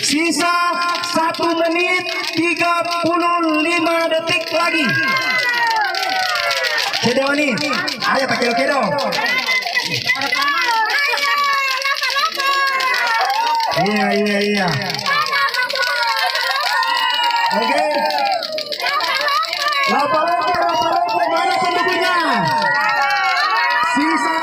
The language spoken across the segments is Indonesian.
Sisa 1 menit 35 detik lagi. Kedo nih, ayo pakai kedo. Iya. Oke. Lapo, mana pendukungnya? Sisa.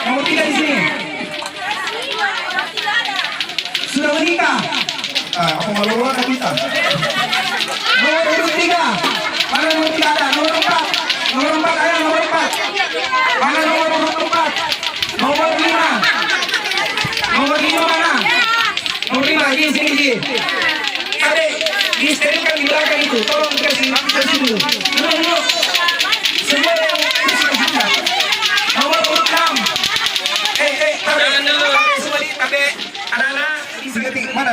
Nomor 3 di sini. Sudah menikah. Aku malu ada kita. Nomor urut 3. Mana nomor 3 ada? Nomor 4. Nomor 4 ada nomor 4. Mana nomor urut 4? Nomor 5. Nomor 5 mana? Nomor 5 di sini. Adik, disterilkan di belakang itu. Tolong kasih dulu. Dulu. Semua yang sudah. Nomor urut 6. Semua di tabe. Anak-anak seketik mana?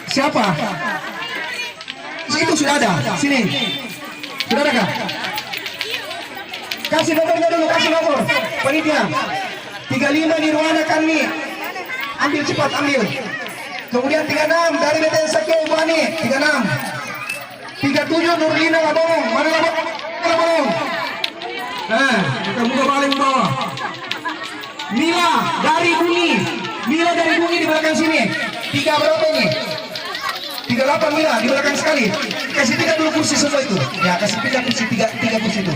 Siapa? Itu sudah ada. Sini. Sudah ada kah? Kasih nomornya dulu, kasih nomor. Panitia. 35 di Ruana kami. Ambil cepat, ambil. Kemudian 36 dari BTN Sake Ibu Ani. 36. 37 Nurlina Labong. Mana Labong? Nah, muka paling bawah. Mila dari Bumi. Mila dari Bumi di belakang sini. 3 berapa ini? 38 Mila di belakang sekali. Kasih 3 dulu kursi semua itu. Ya, kasih 3 kursi, 3 kursi itu.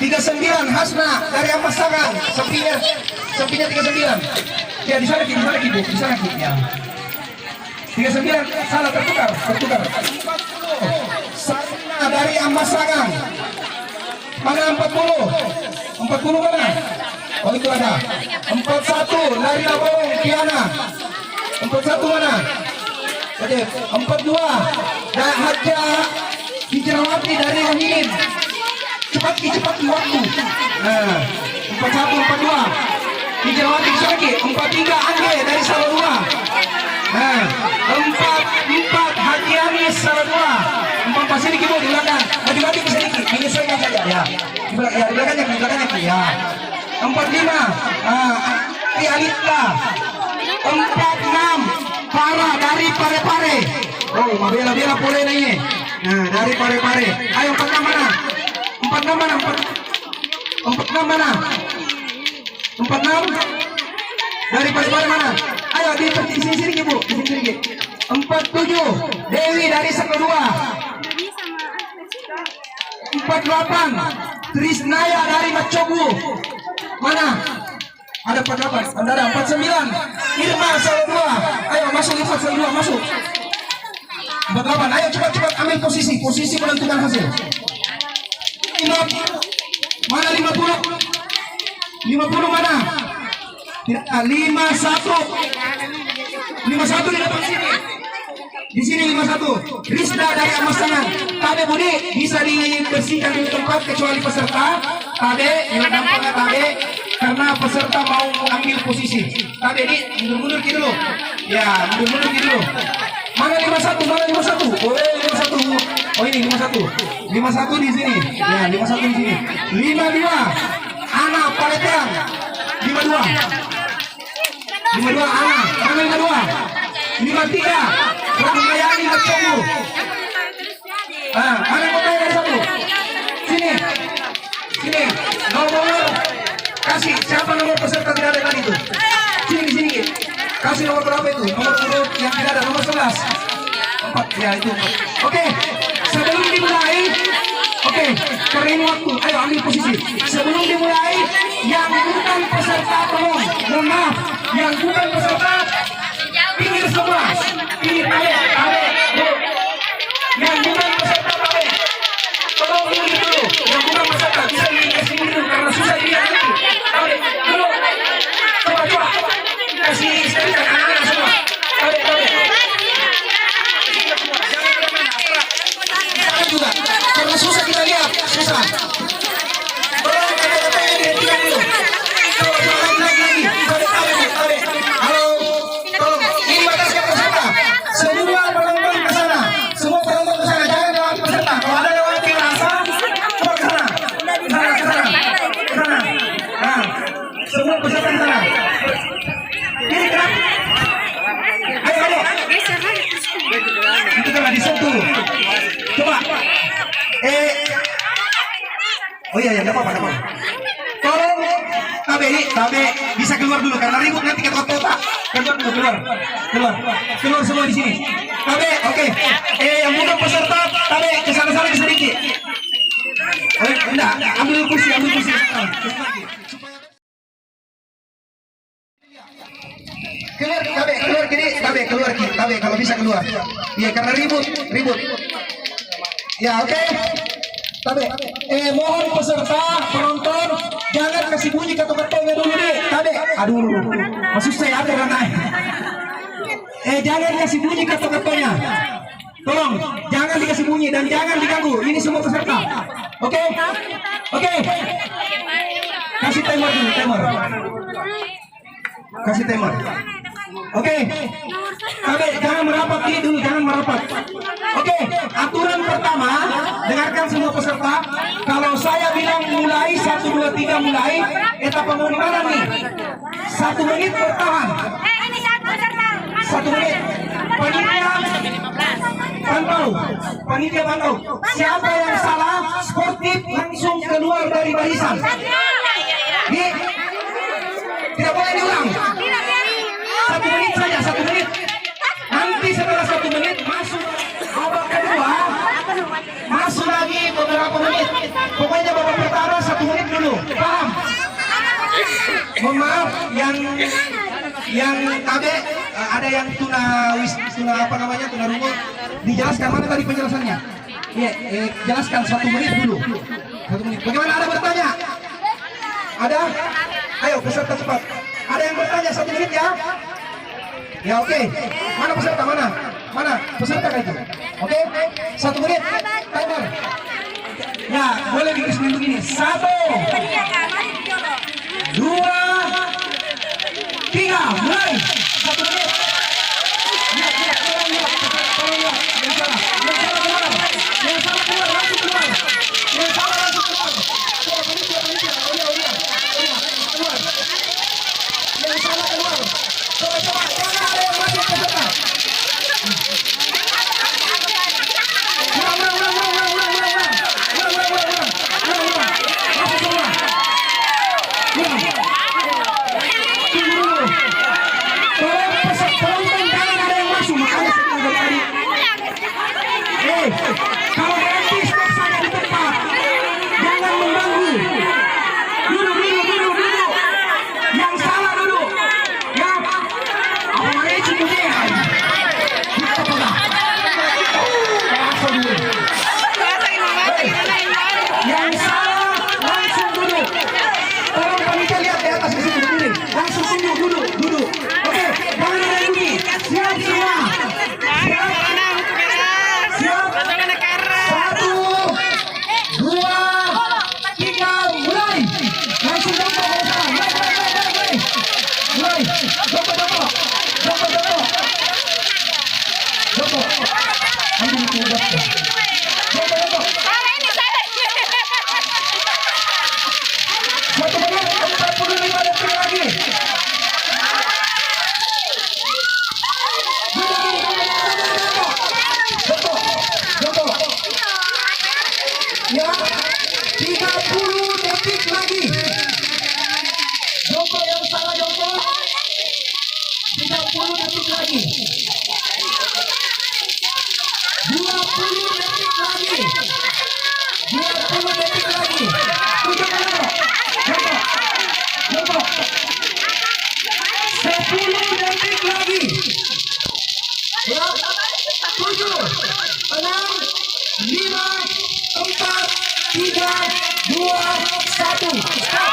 39 Hasna dari Amasangan. Sampingnya 39. Ya, di sana Ki, Bu. Di sana Ki. Ya. 39 salah tertukar. Sarina dari Amasangan. Mana 40? 40 mana? Oh, itu ada. 41 dari Labong Kiana. 41 mana? Oke, 42 dan Haja Hijrawati dari Wahid. Cepat waktu. Nah, 41 42 Hijrawati lagi. 43 Angge dari Salua. Nah, 44 Hajiani Salua. 44 sini Kibo di belakang. Bagi-bagi ke sini, menyesuaikan saja ya. Di belakangnya ya. 45 Alita. 46 Farah dari Pare-Pare. Oh, bela boleh nih. Nah, dari Pare-Pare. Ayo 46 mana? 46 mana? 46 mana? 46 dari Pare-Pare mana? Ayo di sini Bu. Di sini. 47 Dewi dari Sekedua. 48 Trisnaya dari Macobu. Mana? Ada 48, ada 49 Irma Salua. Ayo masuk Irma Salua, masuk 48, ayo cepat ambil posisi menentukan hasil. 50 mana? 50 mana? Tidak, 51 di depan sini. Di sini 51 Rizda dari Amasangan. Tade Budi bisa dibersihkan di tempat kecuali peserta. Tade dampaknya Tade karena peserta mau ambil posisi. Tade ini mundur dulu. Ya, mundur dulu. Mana 51? Oh, 51. Oh, ini 51. 51 di sini. Ya, 51 di sini. 52 Ana Paletean. 52 Ana. Mana 52? 53 Ramayani Macobu. Mana kotanya dari 1? Sini. Nomor. Kasih siapa nomor peserta tidak ada tadi itu? Sini. Kasih nomor berapa itu? Nomor urut yang tidak ada, nomor 11. 4 ya itu. Oke. Sebelum dimulai, karena ini waktu, ayo ambil posisi. Sebelum dimulai, yang bukan peserta tolong, mohon maaf, yang bukan peserta pinggir semua. Pinggir ale. Yang bukan peserta ale. Tolong pinggir dulu. Yang bukan peserta bisa dikasih dulu karena susah dilihat nanti. Ale, dulu. Coba. Kasih istilah anak-anak semua. Ale. Jangan juga. Karena susah kita lihat, susah. Tolong kata-katanya dihentikan dulu. Coba lagi. Ale. Halo. Tolong, ini batasnya peserta. Semua penonton ke sana. iya, enggak apa-apa, enggak apa-apa. Tolong Tabe bisa keluar dulu karena ribut nanti ke kota. Keluar semua di sini. Tabe, oke. Yang bukan peserta, Tabe ke sana sedikit. Enggak, ambil kursi. Keluar kiri, Tabe kalau bisa keluar. Iya, karena ribut. Ya, oke. Tabe, mohon peserta, penonton, jangan kasih bunyi ketok-ketoknya dulu deh. Tabe, aduh, maksud saya ada orang naik. Jangan kasih bunyi ketok-ketoknya. Tolong, jangan dikasih bunyi dan jangan diganggu. Ini semua peserta. Oke? Kasih timer dulu, Kasih timer. Oke. Tabe, jangan merapat ini dulu, Oke, aturan pertama, dengarkan semua peserta. Kalau saya bilang mulai 1, 2, 3 mulai, etapa mau di mana nih? 1 menit bertahan. 1 menit. Panitia pantau. Siapa yang salah, sportif langsung keluar dari barisan. Nih, tidak boleh diulang. 1 menit saja, 1 menit. Nanti setelah 1 menit masuk babak kedua, masuk lagi beberapa menit. Pokoknya babak pertama 1 menit dulu. Paham? Mohon maaf yang Tabe, ada yang tuna apa namanya, tuna rungu. Dijelaskan mana tadi penjelasannya? Iya, jelaskan 1 menit dulu. 1 menit. Bagaimana, ada bertanya? Ada? Ayo peserta cepat. Ada yang bertanya 1 menit ya? Ya, oke. Mana peserta, mana? Peserta kan itu? Oke? 1 menit. Timer. Ya, boleh ditulis begini. 1, 2, 3, mulai. 1 menit. Yang salah keluar, langsung keluar. Coba, jangan ada yang masih peserta. Kalau berhenti stop saja di tempat, jangan mengganggu. Duduk. Yang salah duduk. Ya, awalnya cukup deh. Yang salah langsung duduk. Tolong panitia lihat di atas di situ duduk. Langsung duduk. Oke, jangan ada bunyi. Siap semua. Siap. 1, 2, 3, mulai. Langsung jongkok. Mulai. Jongkok. Ambil itu udah. Jongkok. 1 menit 45 detik lagi. Jongkok. Ya, 30 detik lagi. Jongkok yang salah jongkok. 30 detik lagi. 20 detik lagi. 20 detik lagi. Jongkok. 10 detik lagi. Ya, 7, 6, 5, 4, 3, 2, 1. Stop.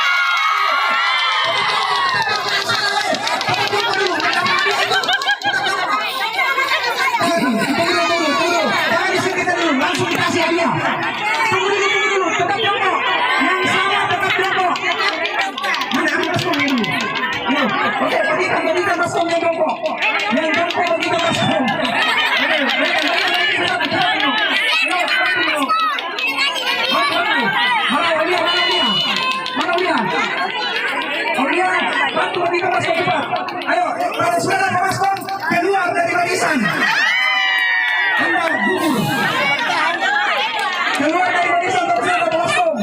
Jangan disingkirkan dulu, langsung dikasih hadiah. Tunggu dulu, tetap jongkok. Yang salah tetap jongkok. Mana ambil baskomnya dulu. Oke, bagikan baskomnya jongkok. Yang jongkok bagikan baskom. Mana Ulia? Bantu bagikan baskom cepat. Ayo, kalau sudah ada baskom, keluar dari barisan. Anda gugur. Keluar dari barisan, tak bisa ada baskom.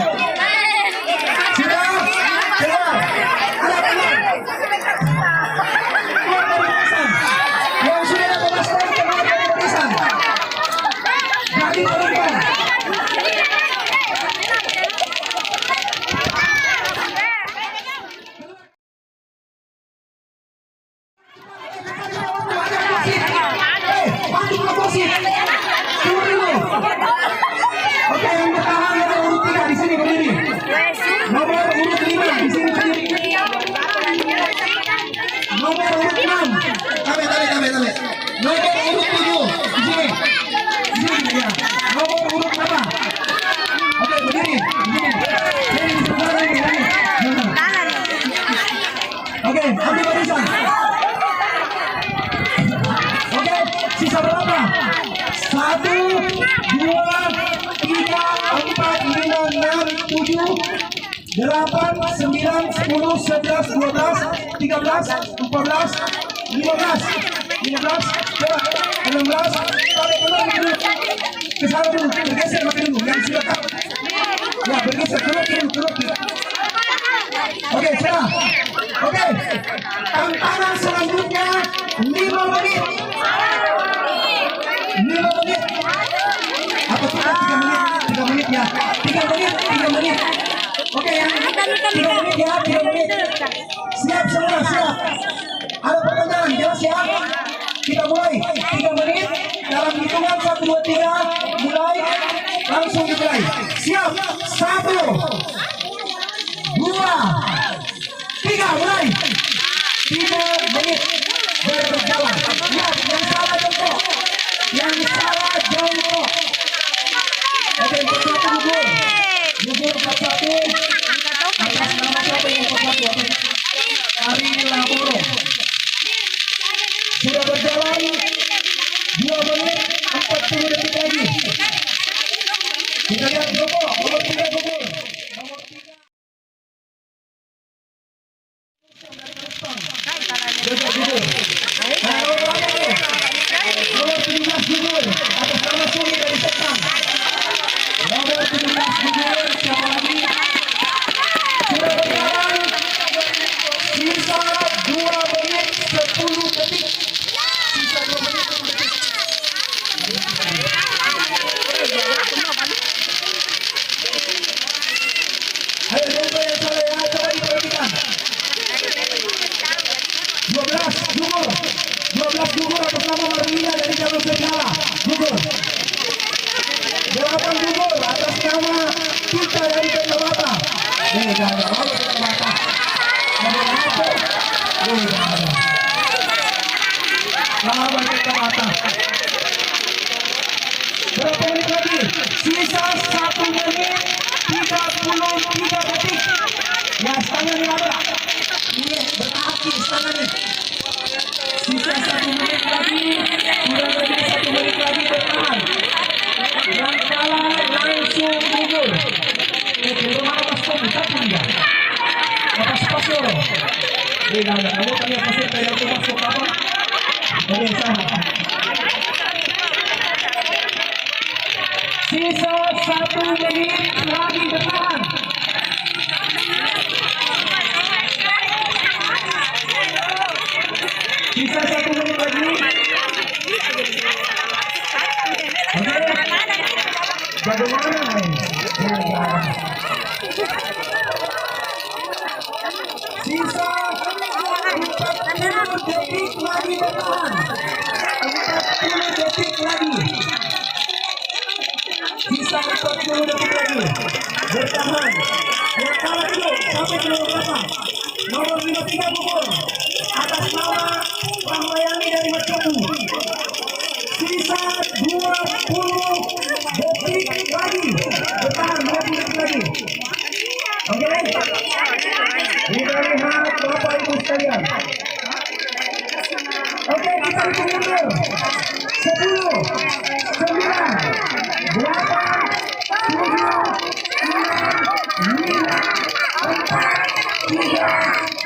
8, 9, 10, 11, 12, 13, 14, 15, 16, sampai belum dulu. Ke sana dulu, bergeser makin dulu, yang sudah tak. Ya, bergeser turun. Oke, sudah. Oke, tantangan selanjutnya 5 menit. 5 menit. Apa kita 3 menit? 3 menit ya. 3 menit. Oke ya. 3 menit ya, 3 menit. Siap semua, siap. Ada pertanyaan, jelas ya? Kita mulai 3 menit. Dalam hitungan 1, 2, 3, mulai. Langsung dimulai. Siap. 1, 2, 3, mulai. 3 menit berjalan. Lihat, yang salah jongkok. Oke, 41 gugur. Gugur 41. Atas nama siapa yang 41? Ari Laboro. Sudah berjalan 2 menit 40 detik lagi. Kita lihat jongkok. Nomor 3 gugur. Nomor 3. Gugur. Nomor 17 gugur. Atas nama Suri dari Sekam. Nomor 17 gugur. Siapa lagi? Sudah berjalan. Sisa 2 menit 10 detik. Sisa 2 menit 10 detik. Ayo jongkok yang salah ya. Coba diperhatikan. 12 gugur. 12 gugur atas nama Marlina dari jalur segala. Gugur. 8 gugur atas nama kita dari Kecamatan. Jangan lalu Kecamatan. Lawan Kecamatan. Berapa menit lagi? Sisa 1 menit 33 detik. Ya, setengah nih ada. Ini berarti setengah nih. Sisa 1 menit lagi. Kurang lebih 1 menit lagi bertahan. Yang kalah langsung gugur. Belum ada paspor, tapi dia. Atas paspor. Kamu tanya paspor kayak itu masuk apa? Oke, sama. Sisa 1 menit lagi bertahan. Sisa 1 menit lagi. Bagaimana? Sisa 40 detik lagi bertahan. 40 detik lagi. Sisa 40 detik lagi. Bertahan. Yang kalah dulu sampai ke nomor berapa? Nomor 53 gugur. Atas nama Rahmayani dari Mercubu. Sisa 20 detik lagi. Bertahan 20 detik lagi. Oke. Kita lihat Bapak Ibu sekalian. Oke, kita hitung mundur. 10, 9, 8, 7, 6, 5, 4, 3,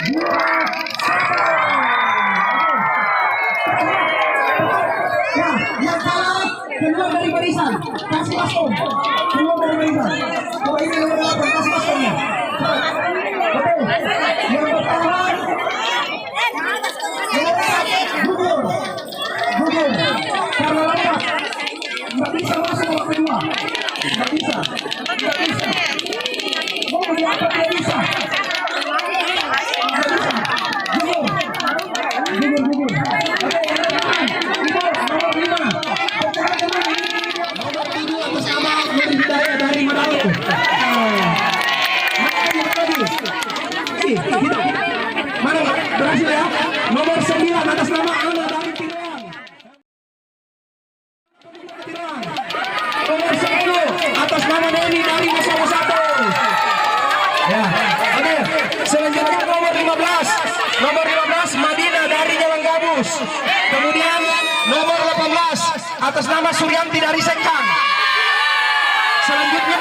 2, 1. Ya, yang kalah keluar dari barisan. Kasih paspor. Keluar dari barisan. Coba ini nomor 8, kasih paspornya. Oke, yang bertahan. Gugur. Karena lewat. Nggak bisa masuk babak kedua. Nggak bisa. Mau diangkat nggak bisa. Gugur. Oke, yang bertahan. Nomor 5. Nomor 7 atas nama Nur Hidayah dari Manado. Mana berhasil ya? Nomor 9 atas nama Ana dari Tiruan. Nomor 10 atas nama Neni dari Masalah 1. Ya, oke. Selanjutnya nomor 15. Nomor 15 Madina dari Jalan Gabus. Kemudian nomor 18 atas nama Suryanti dari Sekam. Selanjutnya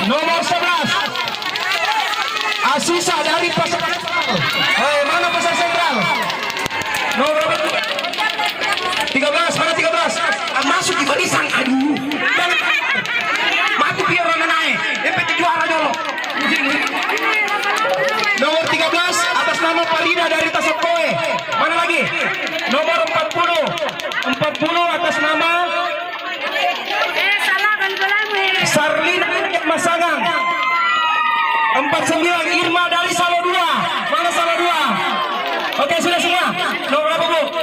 Nomor 11 Asisa dari Pasar Sentral. Mana Pasar Sentral? Nomor 13, mana 13? Masuk di barisan. Aduh. Mati biar orang naik. PT juara dulu. Nomor 13 atas nama Farida dari Tasokoe. Mana lagi? Nomor 40 atas nama Sarlina Masagang. 49 Irma dari Salo 2. Mana Salo 2? Oke, sudah semua. Nomor berapa, Bu?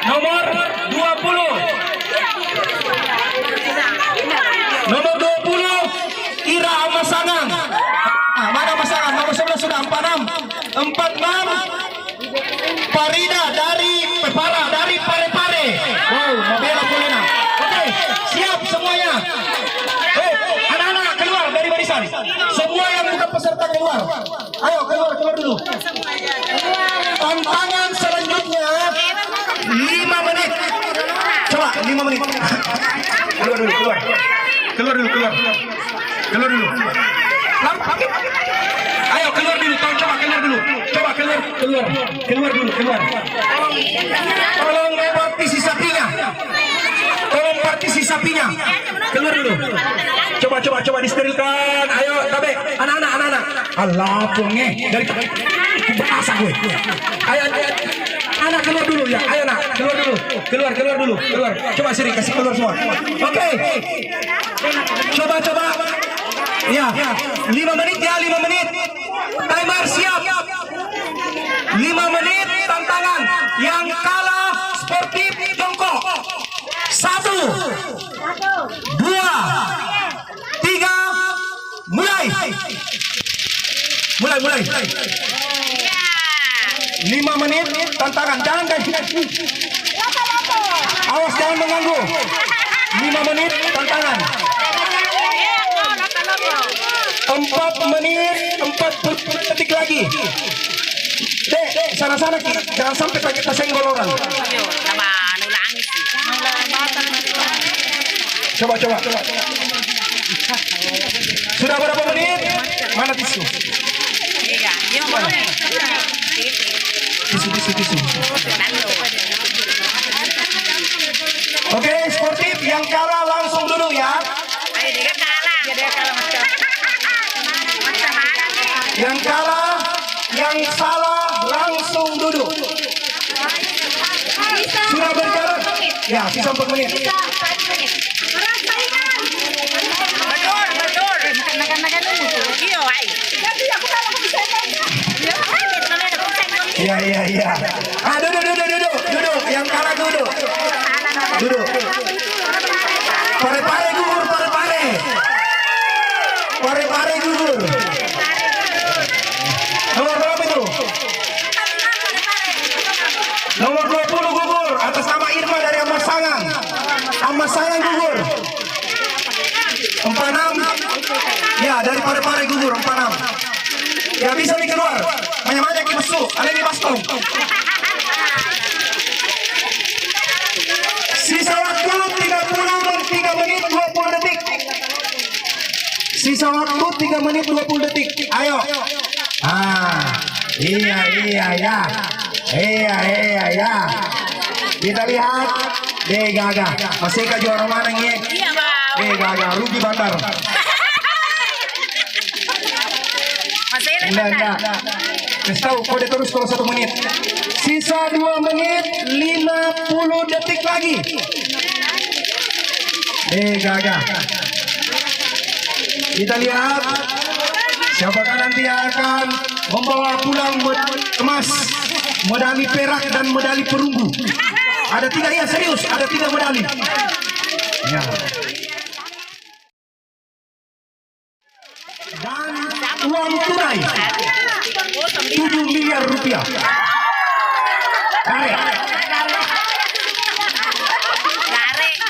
Nomor 20. Nomor 20 Ira Masagang. Mana Masagang? Nomor 11 sudah 46 Farida dari Parepare. Wow, Nabila Polena. Oke, siap semuanya. Anak-anak keluar dari barisan. Semua yang bukan peserta keluar. Ayo keluar dulu. Tantangan selanjutnya 5 menit. Coba 5 menit. Keluar dulu. Ayo keluar dulu. Keluar. Tolong partisisapinya. Keluar dulu. Coba disterilkan. Ayo, tabe. Anak-anak. Allah punge dari bahasa gue. Ayo. Anak keluar dulu ya. Ayo nak, keluar dulu. Coba Siri kasih keluar semua. Oke. Coba. Ya, 5 menit ya, 5 menit. Timer siap. 5 menit tantangan. Yang kalah sportif jongkok. 1, 2, 3, mulai. 5 menit tantangan. Jangan ganti. Awas jangan mengganggu. 5 menit tantangan. 4 menit 40 detik lagi. Dek, sana jangan sampai pakai kesenggol orang. Coba. Sudah berapa menit? Mana tisu? Tisu. Oke, sportif yang kalah langsung duduk ya. Yang kalah, yang salah langsung duduk. Sudah berjalan? Ya, sisa 4 menit. Iya. Duduk. Yang kalah duduk. Pare gugur. Pare gugur. Nomor berapa itu? Nomor 20 gugur atas nama Irma dari Amasangan. Amasangan gugur. 46. Ya, dari Pare gugur 46. Ya bisa nih keluar. Banyak-banyak yang masuk. Ada di baskom. Sisa waktu 30 dan 3 menit 20 detik. Sisa waktu 3 menit 20 detik. Ayo. Iya. Kita lihat. Gaga. Masih ke juara mana nih? Gaga. Rugi Bandar. Enggak. Kasih tahu kode terus kalau 1 menit. Sisa 2 menit 50 detik lagi. Gaga. Kita lihat siapakah nanti yang akan membawa pulang emas, medali perak dan medali perunggu. Ada 3 ya, serius, ada 3 medali. Ya. Dan uang tunai 7 miliar rupiah.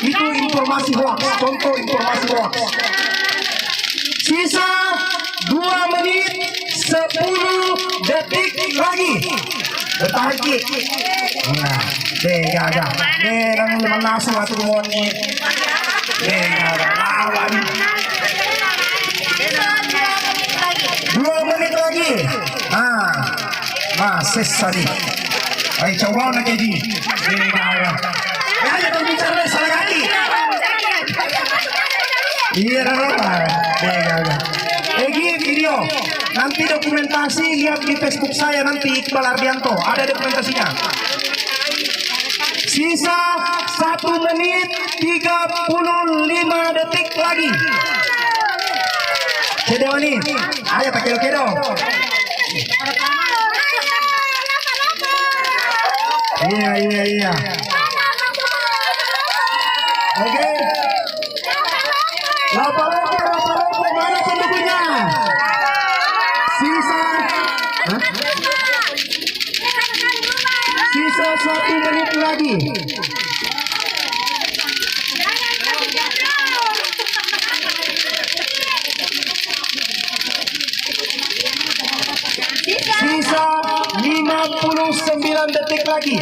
Itu informasi hoax, contoh informasi hoax. Sisa 2 menit 10 detik lagi. Bertahan ki. Nah, gaga. Nang menasu atau mon ni. Gaga lawan. Sesani. Ay, coba na kayo di. Kaya itong bicara na sa lagati. Iya naman. Video. Nanti dokumentasi lihat di Facebook saya nanti Iqbal Ardianto. Ada dokumentasinya. Sisa 1 menit 35 detik lagi. Kedewani, ayo tak kedo. Iya. Oke. Lapa-lapa, mana pendukungnya? Sisa 1 menit lagi. Sisa 59 detik lagi.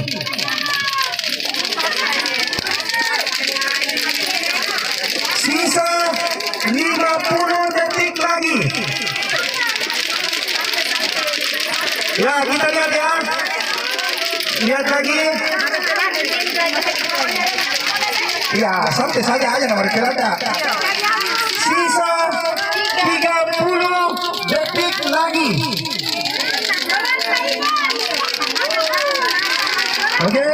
Sisa 50 detik lagi. Ya, kita lihat ya. Lihat lagi. Ya, santai saja aja nomor kelada. Sisa 30 detik lagi. Oke.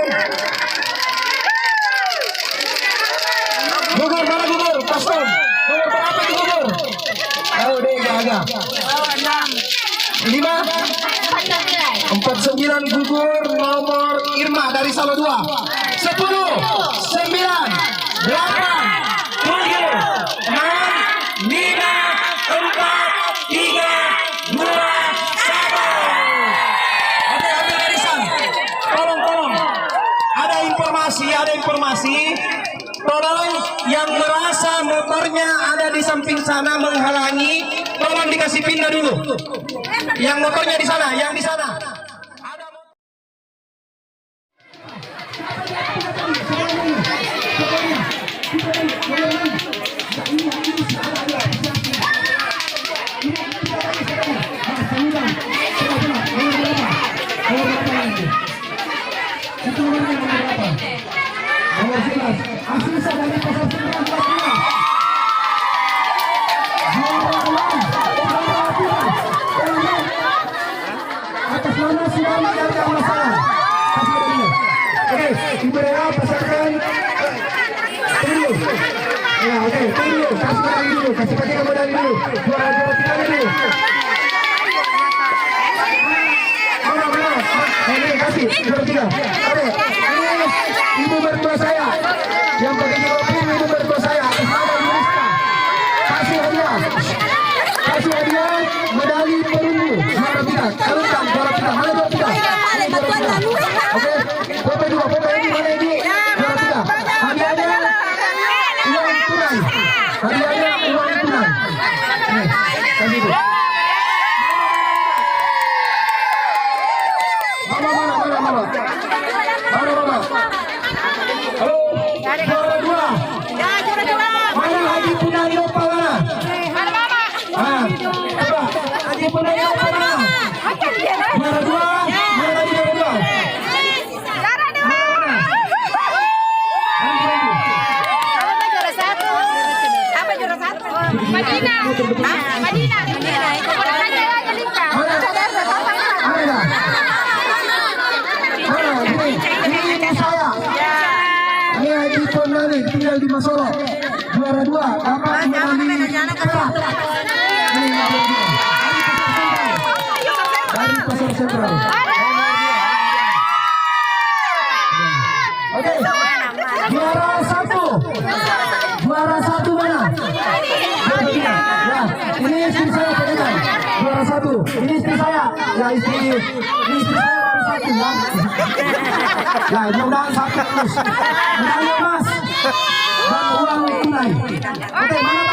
Gugur, mana gugur? Paslon. Nomor berapa itu gugur? Tahu deh, agak. 5 49 gugur nomor Irma dari Salo 2. 10 9 8 7 6 5 4 3 2 1. Oke, ambil garisan. Tolong. Ada informasi. Tolong yang merasa motornya ada di samping sana menghalangi, tolong dikasih pindah dulu. Yang motornya di sana, yang di sana. Atas nama sudah menjadi masalah. Oke, Ibrahim pasangkan dulu. Ya, oke, dulu. Kasih lagi dulu. Kasih pakai modal dulu. Juara 3 dulu. Mana? Ini kasih juara 3. Oke, ini ibu mertua saya. Yang pakai kopi ibu mertua saya. Atas nama Yurista. Kasih hadiah medali perunggu juara 3. Kalungkan juara 3. Mana juara 3? Oke, foto dua, foto ini mana ini? Juara 3. Hadiahnya uang tunai. Nih, kasih itu. Mama. Halo, juara 2. Mana Haji Punani Opa mana? Coba, Haji Punani Opa mana? Juara 2. Mana lagi juara 2? Madinah. Ini saya. Ini Haji Punani tinggal di Masolo. Juara 2. Dapat medali perak. Dari Pasar Sentral. Oke. Juara 1 mana? Ya, ini istri saya pegang. Juara 1. Ini istri saya. Ya, istri saya baru 1 ya. Ya, mudah-mudahan sakit terus. Medali emas dan uang tunai. Oke, mana